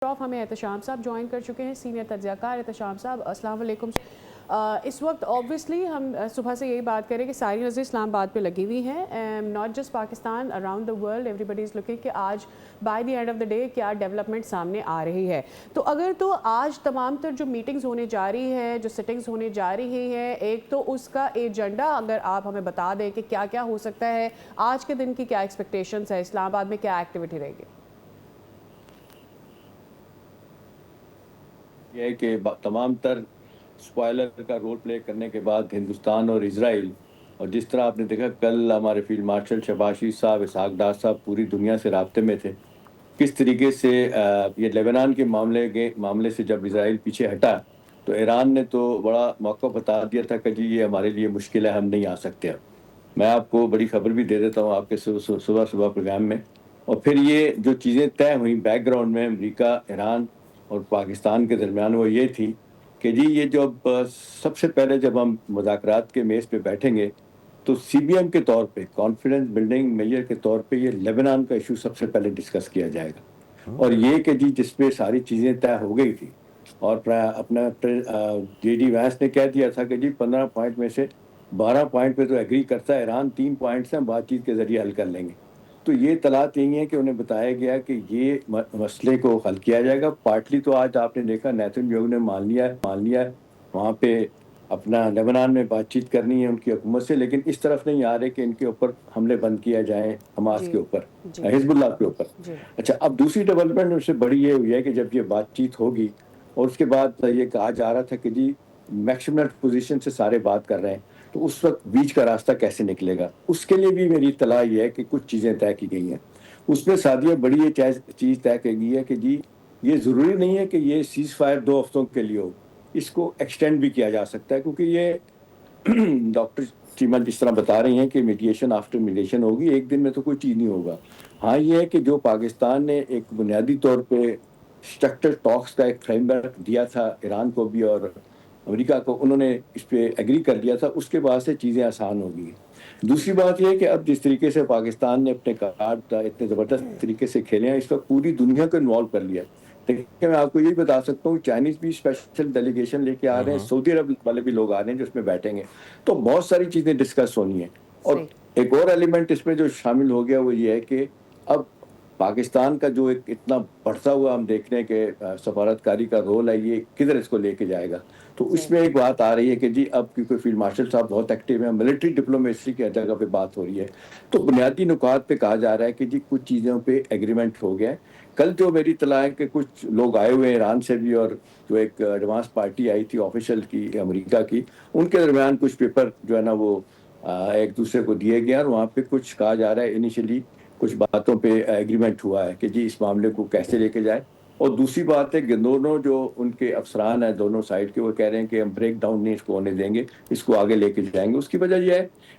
ہمیں احتشام صاحب جوائن کر چکے ہیں، سینئر تجزیہ کار احتشام صاحب، السلام علیکم۔ اس وقت اوبویسلی ہم صبح سے یہی بات کریں کہ ساری نظریں اسلام آباد پہ لگی ہوئی ہیں، not just Pakistan, around the world everybody is looking کہ آج by the end of the day کیا ڈیولپمنٹ سامنے آ رہی ہے۔ تو آج تمام تر جو میٹنگز ہونے جا رہی ہے، جو سٹنگز ہونے جا رہی ہیں، ایک تو اس کا ایجنڈا اگر آپ ہمیں بتا دیں کہ کیا کیا ہو سکتا ہے، آج کے دن کی کیا ایکسپیکٹیشنز ہے، اسلام آباد میں کیا ایکٹیویٹی رہے گی؟ یہ ہے کہ تمام تر اسپوائلر کا رول پلے کرنے کے بعد ہندوستان اور اسرائیل، اور جس طرح آپ نے دیکھا کل ہمارے فیلڈ مارشل شہباز شریف صاحب، اسحاق ڈار صاحب پوری دنیا سے رابطے میں تھے، کس طریقے سے یہ لیبنان کے معاملے سے جب اسرائیل پیچھے ہٹا تو ایران نے تو بڑا موقع بتا دیا تھا کہ جی یہ ہمارے لیے مشکل ہے، ہم نہیں آ سکتے۔ اب میں آپ کو بڑی خبر بھی دے دیتا ہوں آپ کے صبح پروگرام میں، اور پھر یہ جو چیزیں طے ہوئیں بیک گراؤنڈ میں امریکہ، ایران اور پاکستان کے درمیان، وہ یہ تھی کہ جی یہ جو سب سے پہلے جب ہم مذاکرات کے میز پہ بیٹھیں گے تو سی بی ایم کے طور پہ، کانفیڈنس بلڈنگ میجر کے طور پہ، یہ لیبنان کا ایشو سب سے پہلے ڈسکس کیا جائے گا، اور یہ کہ جی جس پہ ساری چیزیں طے ہو گئی تھی، اور اپنا جے ڈی وینس نے کہہ دیا تھا کہ جی 15 پوائنٹ میں سے 12 پوائنٹ پہ تو ایگری کرتا ہے ایران، 3 پوائنٹس ہیں بات چیت کے ذریعے حل کر لیں گے۔ تو یہ اطلاعات یہی ہیں کہ انہیں بتایا گیا کہ یہ مسئلے کو حل کیا جائے گا۔ پارٹلی تو آج آپ نے دیکھا نیتن یاہو نے مان لیا ہے وہاں پہ اپنا لیبنان میں بات چیت کرنی ہے ان کی حکومت سے، لیکن اس طرف نہیں آ رہے کہ ان کے اوپر حملے بند کیا جائے، حماس کے اوپر، حزب اللہ کے اوپر۔ اچھا، اب دوسری ڈیولپمنٹ اس سے بڑی یہ ہوئی ہے کہ جب یہ بات چیت ہوگی اور اس کے بعد یہ کہا جا رہا تھا کہ جی میکسیمم پوزیشن سے سارے بات کر رہے ہیں، تو اس وقت بیچ کا راستہ کیسے نکلے گا؟ اس کے لیے بھی میری اطلاع یہ ہے کہ کچھ چیزیں طے کی گئی ہیں۔ اس میں سعدیہ بڑی یہ چیز طے کی گئی ہے کہ جی یہ ضروری نہیں ہے کہ یہ سیز فائر 2 ہفتوں کے لیے ہو، اس کو ایکسٹینڈ بھی کیا جا سکتا ہے، کیونکہ یہ ڈاکٹر چیمہ جس طرح بتا رہی ہیں کہ میڈیشن آفٹر میڈیشن ہوگی، ایک دن میں تو کوئی چیز نہیں ہوگا۔ ہاں یہ ہے کہ جو پاکستان نے ایک بنیادی طور پہ اسٹرکچر ٹاکس کا ایک فریم ورک دیا تھا ایران کو بھی اور امریکہ کو، انہوں نے اس پہ ایگری کر لیا تھا، اس کے بعد سے چیزیں آسان ہو گئی۔ دوسری بات یہ ہے کہ اب جس طریقے سے پاکستان نے اپنے کارڈ اتنے زبردست طریقے سے کھیلے ہیں، اس وقت پوری دنیا کو انوالو کر لیا ہے۔ دیکھیں میں آپ کو یہی بتا سکتا ہوں چائنیز بھی اسپیشل ڈیلیگیشن لے کے آ رہے ہیں، سعودی عرب والے بھی لوگ آ رہے ہیں جو اس میں بیٹھیں گے، تو بہت ساری چیزیں ڈسکس ہونی ہیں۔ اور ایک اور ایلیمنٹ اس میں جو شامل ہو گیا وہ یہ ہے کہ اب پاکستان کا جو ایک اتنا بڑھتا ہوا ہم دیکھ رہے ہیں کہ سفارتکاری کا رول ہے، یہ کدھر اس کو لے کے جائے گا؟ تو اس میں ایک بات آ رہی ہے کہ جی اب کیونکہ فیلڈ مارشل صاحب بہت ایکٹیو ہیں، ملٹری ڈپلومیسی کی جگہ پہ بات ہو رہی ہے، تو بنیادی نکات پہ کہا جا رہا ہے کہ جی کچھ چیزوں پہ ایگریمنٹ ہو گیا ہے۔ کل جو میری اطلاع ہے کہ کچھ لوگ آئے ہوئے ہیں ایران سے بھی، اور جو ایک ایڈوانس پارٹی آئی تھی آفیشل کی امریکہ کی، ان کے درمیان کچھ پیپر جو ہے نا وہ ایک دوسرے کو دیے گئے، اور وہاں پہ کچھ کہا جا رہا ہے انیشلی کچھ باتوں پہ ایگریمنٹ ہوا ہے کہ جی اس معاملے کو کیسے لے کے جائے۔ اور دوسری بات ہے کہ دونوں جو ان کے افسران ہیں دونوں سائڈ کے، وہ کہہ رہے ہیں کہ ہم بریک ڈاؤن نہیں اس کو ہونے دیں گے، اس کو آگے لے کے جائیں گے۔ اس کی وجہ یہ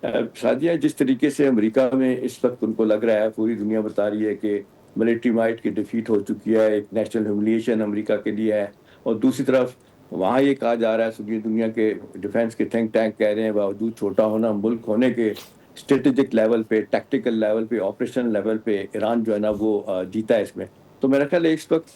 ہے شادیہ جس طریقے سے امریکہ میں اس وقت ان کو لگ رہا ہے، پوری دنیا بتا رہی ہے کہ ملٹری مائٹ کی ڈیفیٹ ہو چکی ہے، ایک نیشنل ہیوملیشن امریکہ کے لیے ہے، اور دوسری طرف وہاں یہ کہا جا رہا ہے دنیا کے ڈیفینس کے تھنک ٹینک کہہ رہے ہیں باوجود چھوٹا ہونا ملک ہونے کے، اسٹریٹجک لیول پہ، ٹیکٹیکل لیول پہ، آپریشن لیول پہ ایران جو ہے نا وہ جیتا ہے اس میں۔ تو میرا خیال ہے اس وقت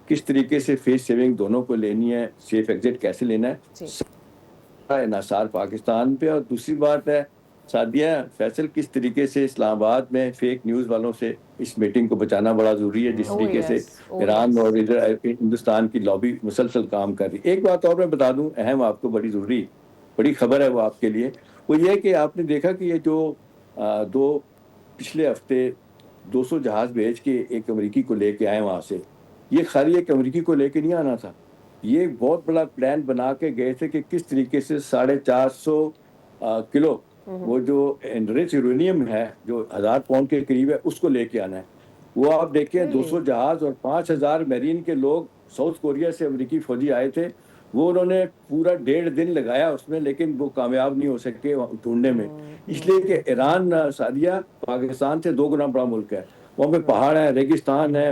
کس طریقے سے فیس سیونگ دونوں کو لینی ہے، سیف ایگزٹ کیسے لینا ہے، انحصار پاکستان پہ، اور دوسری بات ہے سعدیہ فیصل کس طریقے سے اسلام آباد میں فیک نیوز والوں سے اس میٹنگ کو بچانا بڑا ضروری ہے، جس طریقے سے ایران اور ہندوستان کی لابی مسلسل کام کر رہی ہے۔ ایک بات اور میں بتا دوں اہم، آپ کو بڑی خبر ہے وہ آپ کے لیے، وہ یہ کہ آپ نے دیکھا کہ یہ جو پچھلے ہفتے 200 جہاز بھیج کے ایک امریکی کو لے کے آئے وہاں سے، یہ خالی ایک امریکی کو لے کے نہیں آنا تھا، یہ بہت بڑا پلان بنا کے گئے تھے کہ کس طریقے سے 450 کلو وہ جو انریچ یورینیم ہے جو 1000 پاؤنڈ کے قریب ہے، اس کو لے کے آنا ہے۔ وہ آپ دیکھیں 200 جہاز اور 5000 میرین کے لوگ ساؤتھ کوریا سے امریکی فوجی آئے تھے، وہ انہوں نے پورا 1.5 دن لگایا اس میں، لیکن وہ کامیاب نہیں ہو سکے ڈھونڈنے میں، اس لیے کہ ایران سعدیہ پاکستان سے 2 گنا بڑا ملک ہے، وہاں پہ پہاڑ ہے، ریگستان ہے،